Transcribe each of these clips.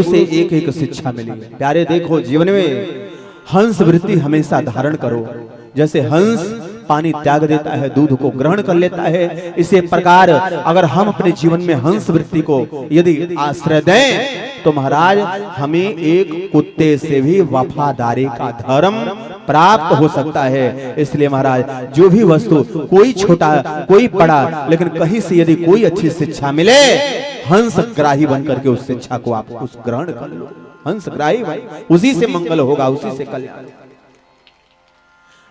से एक एक शिक्षा मिली। प्यारे देखो, जीवन में हंस वृत्ति हमेशा धारण करो। जैसे हंस पानी त्याग देता है, दूध को ग्रहण कर लेता है, इसी प्रकार अगर हम अपने जीवन में हंस वृत्ति को यदि आश्रय दें तो महाराज हमें एक कुत्ते से भी वफादारी का धर्म प्राप्त हो सकता है। इसलिए महाराज जो भी वस्तु, कोई छोटा कोई बड़ा, लेकिन कहीं से यदि कोई अच्छी शिक्षा मिले, हंस ग्राही बनकर के उस शिक्षा को आप उस ग्रहण कर लो। हंस ग्राही भाई, उसी से मंगल होगा, उसी से कल्याण।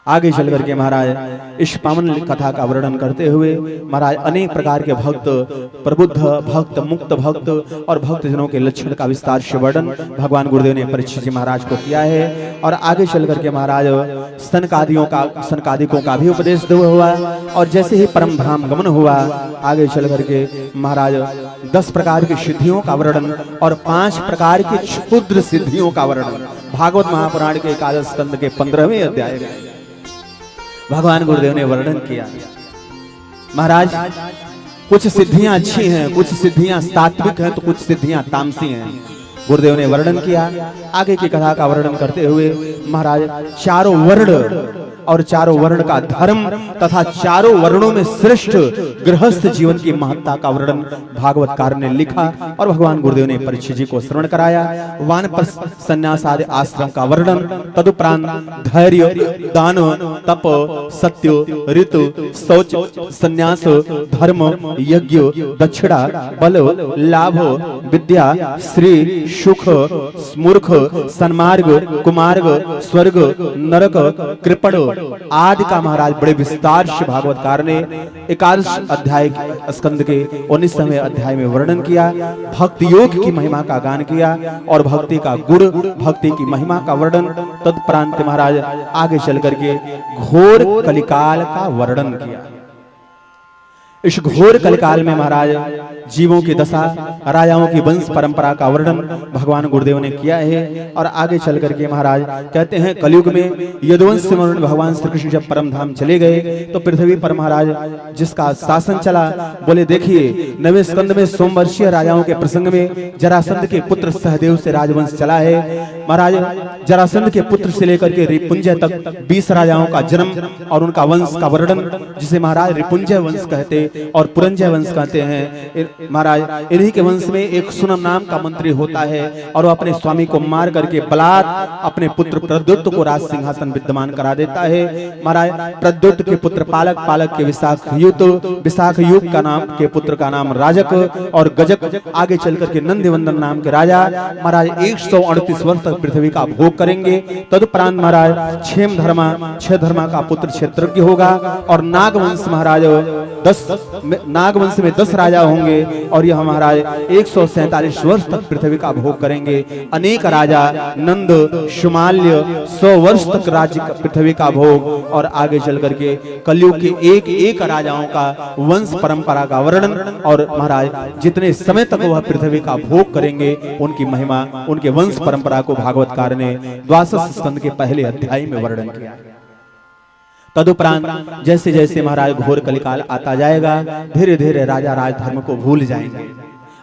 आगे चल करके महाराज इस पावन कथा का वर्णन करते हुए महाराज अनेक प्रकार के भक्त, प्रबुद्ध भक्त, मुक्त भक्त और भक्त जनों के लक्षण का विस्तार से वर्णन भगवान गुरुदेव ने परीक्षित जी महाराज को किया है। और आगे चल करके महाराज सनकादिकों का भी उपदेश हुआ। और जैसे ही परम धाम गमन हुआ, आगे चल करके महाराज 10 प्रकार की सिद्धियों का वर्णन और 5 प्रकार की क्षुद्र सिद्धियों का वर्णन भागवत महापुराण के 11 स्कंद के 15वें अध्याय में भगवान गुरुदेव ने वर्णन किया। महाराज कुछ सिद्धियां अच्छी हैं, कुछ सिद्धियां सात्विक हैं, तो कुछ सिद्धियां तामसी हैं। गुरुदेव ने वर्णन किया। आगे की कथा का वर्णन करते हुए महाराज चारों वर्ण और चारों वर्ण का धर्म तथा चारों वर्णों में श्रेष्ठ गृहस्थ जीवन की महत्ता का वर्णन भागवतकार ने लिखा और भगवान गुरुदेव ने परीक्षित जी को श्रवण कराया। वानप्रस्थ संन्यास आदि आश्रम का वर्णन, तदुपरांत धैर्य, दान, तप, सत्य, ऋतु, शौच, संन्यास, धर्म, यज्ञ, दक्षिणा, बल, लाभ, विद्या, श्री, सुख, मूर्ख, सन्मार्ग, कुमार्ग, स्वर्ग, नरक, कृपण आदि का महाराज बड़े विस्तार से भागवतकार ने 11 अध्याय स्कंद के 19वें अध्याय में वर्णन किया। भक्ति योग की महिमा का गान किया और भक्ति का गुण, भक्ति की महिमा का वर्णन। तत्परांत महाराज आगे चल करके घोर कलिकाल का वर्णन किया। इस घोर कलिकाल में महाराज जीवों की दशा, राजाओं की वंश परंपरा का वर्णन भगवान गुरुदेव ने किया है। और आगे चल करके महाराज कहते हैं, कलयुग में यदुवंश से भगवान श्री कृष्ण जब परम धाम चले गए तो पृथ्वी पर महाराज जिसका शासन चला, बोले देखिए 9वें स्कंद में सोमवर्षीय राजाओं के प्रसंग में जरासंध के पुत्र सहदेव से राजवंश चला है। महाराज जरासंध के पुत्र से लेकर के रिपुंजय तक 20 राजाओं का जन्म और उनका वंश का वर्णन, जिसे महाराज रिपुंजय वंश कहते और पुरंजय वंश कहते हैं। महाराज इन्हीं के वंश में एक सुनम नाम का मंत्री होता है और वो अपने स्वामी को मार करके बलात् अपने पुत्र प्रद्युत को राज सिंहासन विद्यमान करा देता है। महाराज प्रद्युत के पुत्र पालक, पालक के विशाख युग का नाम के पुत्र का नाम राजक और गजक आगे चल करके नंदिवंदन नाम के राजा महाराज 138 वर्ष तक पृथ्वी का भोग करेंगे। तदुपरांत महाराज छह धर्मा का पुत्र क्षेत्रज्ञ होगा और नागवंश महाराज नागवंश में 10 राजा होंगे और यह महाराज 147 वर्ष तक पृथ्वी का भोग करेंगे। अनेक राजा नंद, शुमाल्य 100 वर्ष तक राज्य पृथ्वी का भोग और आगे चल करके कलयुग के एक एक राजाओं का वंश परंपरा का वर्णन और महाराज जितने समय तक वह पृथ्वी का भोग करेंगे उनकी महिमा, उनके वंश परंपरा को भागवतकार ने 12 स्कंद के पहले अध्याय में वर्णन किया। तदुपरांत जैसे जैसे महाराज घोर कलिकाल आता जाएगा, धीरे धीरे राजा राजधर्म को भूल जाएंगे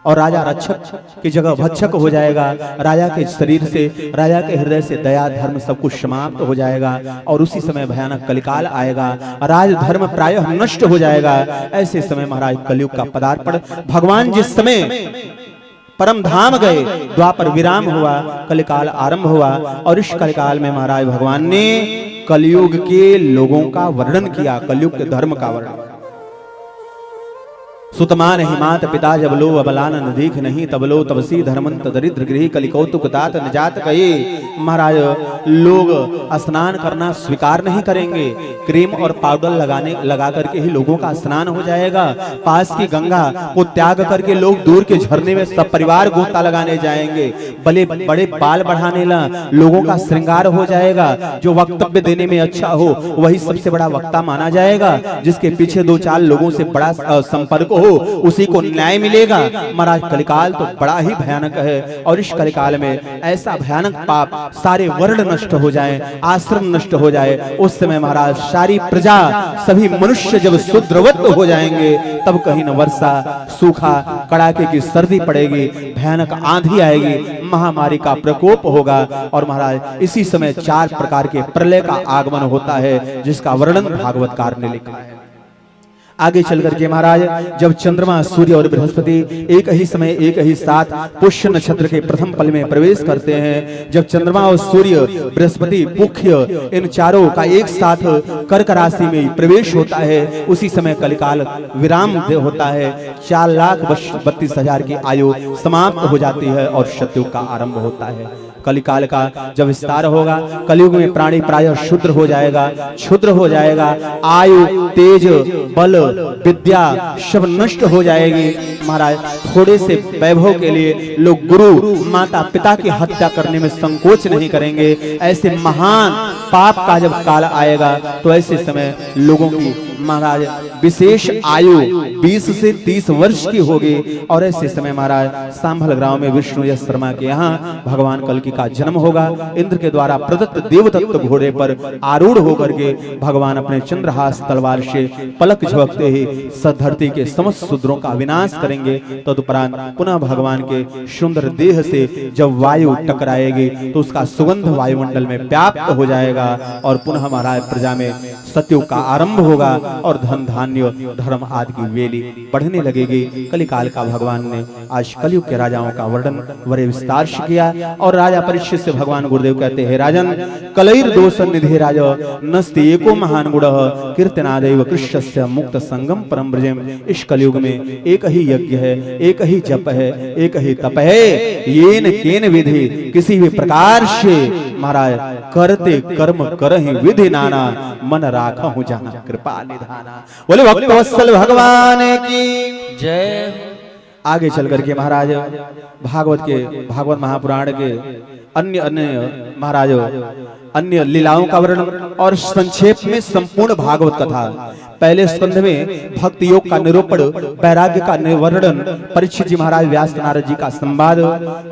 और राजा रक्षक की जगह भक्षक हो जाएगा। राजा के शरीर से, राजा के हृदय से दया धर्म सब कुछ समाप्त हो जाएगा और उसी समय भयानक कलिकाल आएगा, राजधर्म प्रायः नष्ट हो जाएगा। ऐसे समय महाराज कलयुग का पदार्पण, भगवान जिस समय परम धाम गए, द्वापर विराम हुआ, कलिकाल आरंभ हुआ और इस कलिकाल में महाराज भगवान ने कलयुग के लोगों का वर्णन किया, कलयुग के धर्म का वर्णन। सुतमान हिमात पिता जब लो अबलान नदीख नहीं तब लो तबसी धर्मंत दरिद्र गृह कलिकौतुक तात निजात कहे। महाराज लोग स्नान करना स्वीकार नहीं करेंगे, क्रीम और पाउडर लगा करके ही लोगों का स्नान हो जाएगा। पास की गंगा को त्याग करके लोग दूर के झरने में सब परिवार गोता लगाने जाएंगे। बड़े बड़े बाल बढ़ाने ला लोगों का श्रृंगार हो जाएगा। जो वक्तव्य देने में अच्छा हो वही सबसे बड़ा वक्ता माना जाएगा, जिसके पीछे 2-4 लोगों से बड़ा संपर्क हो उसी को न्याय मिलेगा। महाराज कलिकाल तो बड़ा ही भयानक है और इस कलिकाल में ऐसा भयानक पाप, सारे वर्ण नष्ट हो जाए, आश्रम नष्ट हो जाए, उस समय महाराज सारी प्रजा, सभी मनुष्य जब शूद्रवत हो जाएंगे तब कहीं न वर्षा, सूखा, कड़ाके की सर्दी पड़ेगी, भयानक आंधी आएगी, महामारी का प्रकोप होगा। और महाराज इसी समय 4 प्रकार के प्रलय का आगमन होता है जिसका वर्णन भागवतकार ने लिखा है। आगे चल करके महाराज जब चंद्रमा, सूर्य और बृहस्पति एक ही समय एक ही साथ पुष्य नक्षत्र के प्रथम पल में प्रवेश करते हैं, जब चंद्रमा और सूर्य, बृहस्पति, पुष्य इन चारों का एक साथ कर्क राशि में प्रवेश होता है, उसी समय कलिकाल विराम होता है। 4,32,000 की आयु समाप्त हो जाती है और सतयुग का आरंभ होता है। कलिकाल का जब विस्तार होगा, कलयुग में प्राणी प्रायः शूद्र हो जाएगा, क्षुद्र हो जाएगा, आयु, तेज, बल, विद्या सब नष्ट हो जाएगी। महाराज थोड़े से वैभव के लिए लोग गुरु, माता, पिता की हत्या करने में संकोच नहीं करेंगे। ऐसे महान पाप का जब काल आएगा तो ऐसे समय लोगों की महाराज विशेष आयु 20 से 30 वर्ष की होगी। और ऐसे समय महाराज सांभल गांव में विष्णु यश शर्मा के यहाँ भगवान कल्कि का जन्म होगा। इंद्र के द्वारा प्रदत्त देवदत्त घोड़े पर आरूढ़ होकर के भगवान अपने चंद्रहास तलवार से पलक झपकते ही धरती के समस्त शूद्रों का विनाश करेंगे। तदुपरांत पुनः भगवान के सुंदर देह से जब वायु टकराएगी तो उसका सुगंध वायुमंडल में व्याप्त हो जाएगा और पुनः महाराज प्रजा में सतयुग का आरंभ होगा और धन, धान्य, धर्म आदि की वेली बढ़ने लगेगी। कलिकाल का भगवान ने आज कलयुग के राजाओं का वर्णन बड़े विस्तार से किया। और राजा परीक्षित से भगवान गुरुदेव कहते हैं, राजन कलैर दोष निधि राजा नस्ति एको महान गुण कीर्तनादेव कृष्णस्य मुक्त संगम परम ब्रजेम। इस कलयुग में एक ही यज्ञ है, एक ही जप है, एक ही तप है, येन केन विधि किसी भी प्रकार से महाराज करते कर्म करहि विधि नाना मन राखा हूँ जहाँ कृपा निधाना। बोले भक्तवत्सल भगवान की जय। आगे चल करके महाराज भागवत महापुराण के अन्य महाराज अन्य लीलाओं का वर्णन और संक्षेप में संपूर्ण भागवत कथा। पहले स्कंध में भक्ति योग का निरूपण, वैराग्य का वर्णन, परीक्षित जी महाराज व्यास नारद जी का संवाद।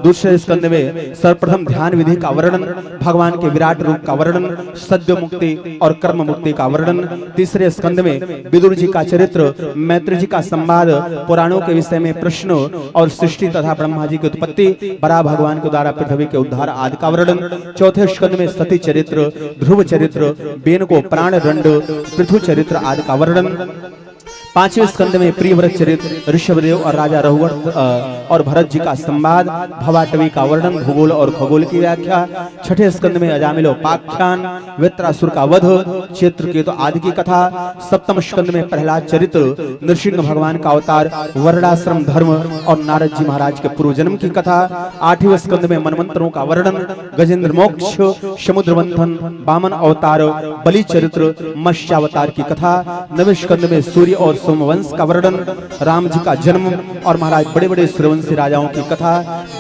दूसरे स्कंध में सर्वप्रथम ध्यान विधि का वर्णन, भगवान के विराट रूप का वर्णन, सद्य मुक्ति और कर्म मुक्ति का वर्णन। तीसरे स्कंध में विदुर जी का चरित्र, मैत्री जी का संवाद, पुराणों के विषय में प्रश्न और सृष्टि तथा ब्रह्मा जी की उत्पत्ति, बड़ा भगवान के द्वारा पृथ्वी के उद्धार आदि का वर्णन। चौथे स्कंध में सती चरित्र, ध्रुव चरित्र, बेन को प्राण दंड, पृथु चरित्र आदि का वर्णन। पांचवें स्कंद में प्रियव्रत चरित्र, ऋषभदेव और राजा रघुवर और भरत जी का संवाद, भवाटवी का वर्णन, भूगोल और खगोल की व्याख्या। छठे स्कंद में अजामिलोपाख्यान, वृत्रासुर का वध, चित्रकेतु आदि की कथा। सप्तम स्कंद में प्रहलाद चरित्र, नृसिंह भगवान का अवतार, वर्णाश्रम धर्म और नारद जी महाराज के पूर्व जन्म की कथा। आठवें स्कंद में मनमंत्रों का वर्णन, गजेंद्र मोक्ष, समुद्र मंथन, वामन अवतार, बलि चरित्र, मत्स्यावतार की कथा। नवें स्कंद में सूर्य और सोमवंश का वर्णन, राम जी का जन्म और महाराज बड़े बड़े सूर्यवंशी राजाओं की कथा।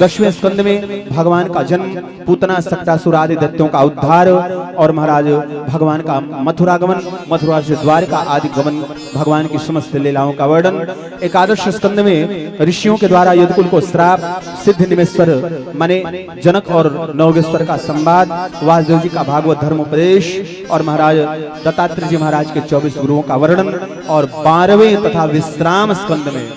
10वें स्कंद में भगवान का जन्म, पूतना सक्टासुर आदि दैत्यों का उद्धार और महाराज भगवान का मथुरागमन, मथुरा से द्वारका आदि गमन, भगवान की समस्त लीलाओं का वर्णन। 11 स्कंद में ऋषियों के द्वारा यदुकुल को श्राप, सिद्ध निमेश्वर माने जनक और नवगेश्वर का संवाद, वासुदेव जी का भागवत धर्म उपदेश और महाराज दत्तात्रेय जी महाराज के 24 गुरुओं का वर्णन। और 12वें तथा विश्राम स्कंद में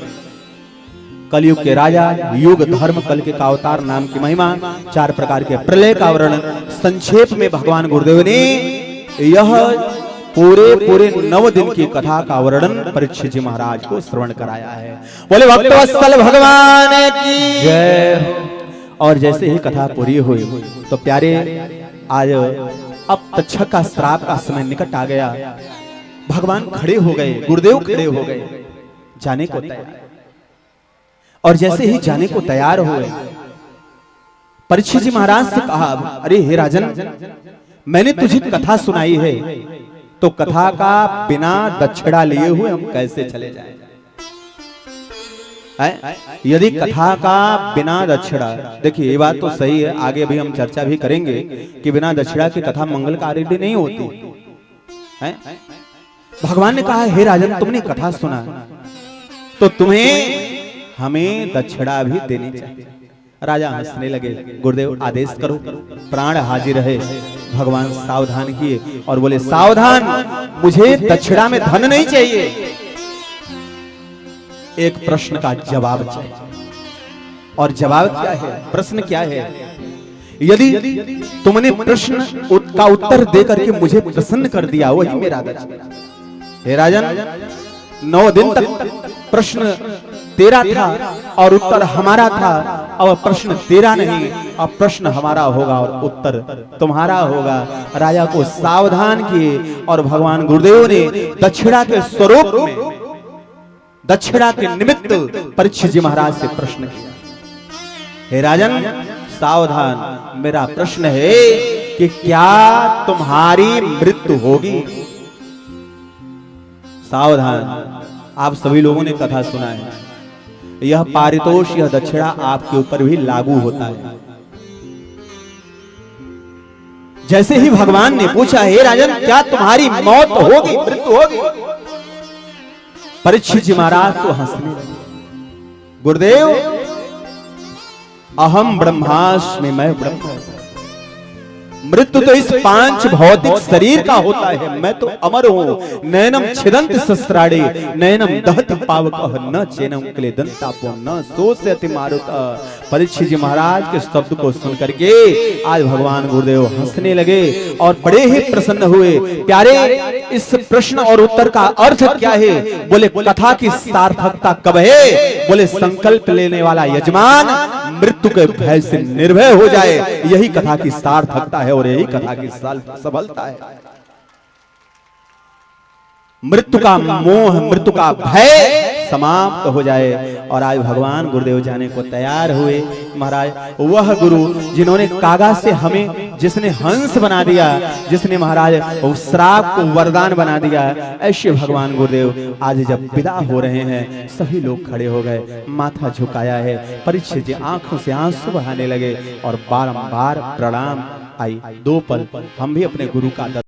कलयुग के राजा, युग, धर्म, कल के का अवतार, नाम की महिमा, 4 प्रकार के प्रलय का वर्णन संक्षेप में भगवान गुरुदेव ने यह पूरे 9 दिन की कथा का वर्णन परीक्षित जी महाराज को श्रवण कराया है। बोले भक्तवत्सल भगवान की जय। और जैसे ही कथा पूरी हुई तो प्यारे आज अब तक्षक का श्राप का समय निकट आ गया। भगवान खड़े हो गए, गुरुदेव खड़े हो गए जाने को तैयार। और जैसे ही जाने को तैयार हुए परीक्षित जी महाराज से कहा, अरे हे राजन, मैंने तुझे कथा सुनाई है तो कथा का बिना दक्षिणा लिए हुए हम कैसे चले जाएं? यदि कथा का बिना दक्षिणा, देखिए ये बात तो सही है, आगे भी हम चर्चा भी करेंगे कि बिना दक्षिणा की कथा मंगलकारी भी नहीं होती है। भगवान ने कहा, हे राजन, तुमने कथा सुना तो तुम्हें हमें दक्षिणा भी देनी चाहिए। राजा हंसने लगे। गुरुदेव आदेश करो, प्राण हाजिर है। भगवान सावधान किए और बोले सावधान, मुझे दक्षिणा में धन नहीं चाहिए, एक प्रश्न का जवाब चाहिए। और जवाब क्या है? प्रश्न क्या है? यदि तुमने प्रश्न का उत्तर देकर के मुझे प्रसन्न कर दिया, वही मेरा दक्षिणा। हे राजन, 9 दिन तक प्रश्न तेरा था और उत्तर हमारा था। अब प्रश्न तेरा नहीं, अब प्रश्न हमारा होगा और उत्तर तुम्हारा होगा। राजा को सावधान किए और भगवान गुरुदेव ने दक्षिणा के स्वरूप में, दक्षिणा के निमित्त परीक्षित जी महाराज से प्रश्न किया। हे राजन सावधान, मेरा प्रश्न है कि क्या तुम्हारी मृत्यु होगी? सावधान, आप सभी लोगों ने कथा सुना है, यह पारितोष, यह दक्षिणा आपके ऊपर भी लागू होता है। जैसे ही भगवान ने पूछा हे राजन क्या तुम्हारी मौत होगी, मृत्यु होगी, परीक्षित जी महाराज तो हंसने लगे। गुरुदेव अहम ब्रह्मास्मि, मैं ब्रह्म। मृत्यु तो इस 5 भौतिक शरीर का होता है, मैं तो अमर हूँ। नैनम छिदन्ति शस्त्राणि नैनम दहति पावकः न चैनम क्लेदन्तापो न शोषयति मारुतः। परीक्षित जी महाराज के शब्द को सुन करके आज भगवान गुरुदेव हंसने लगे और बड़े ही प्रसन्न हुए। प्यारे, इस प्रश्न और उत्तर का अर्थ क्या है? बोले कथा की सार्थकता कब है? बोले संकल्प लेने वाला यजमान मृत्यु के भय से निर्भय हो जाए, यही कथा की सार्थकता है और यही कथा की सफलता है। मृत्यु का मोह, मृत्यु का भय समाप्त हो जाए। और आज भगवान गुरुदेव जाने को तैयार हुए। महाराज वह गुरु जिन्होंने कागा से हमें, जिसने हंस बना दिया, जिसने महाराज श्राप को वरदान बना दिया, ऐसे भगवान गुरुदेव आज जब विदा हो रहे हैं, सभी लोग खड़े हो गए, माथा झुकाया है। परीक्षित जी आंखों से आंसू बहाने लगे और बारंबार प्रणाम आई। 2 पल हम भी अपने गुरु का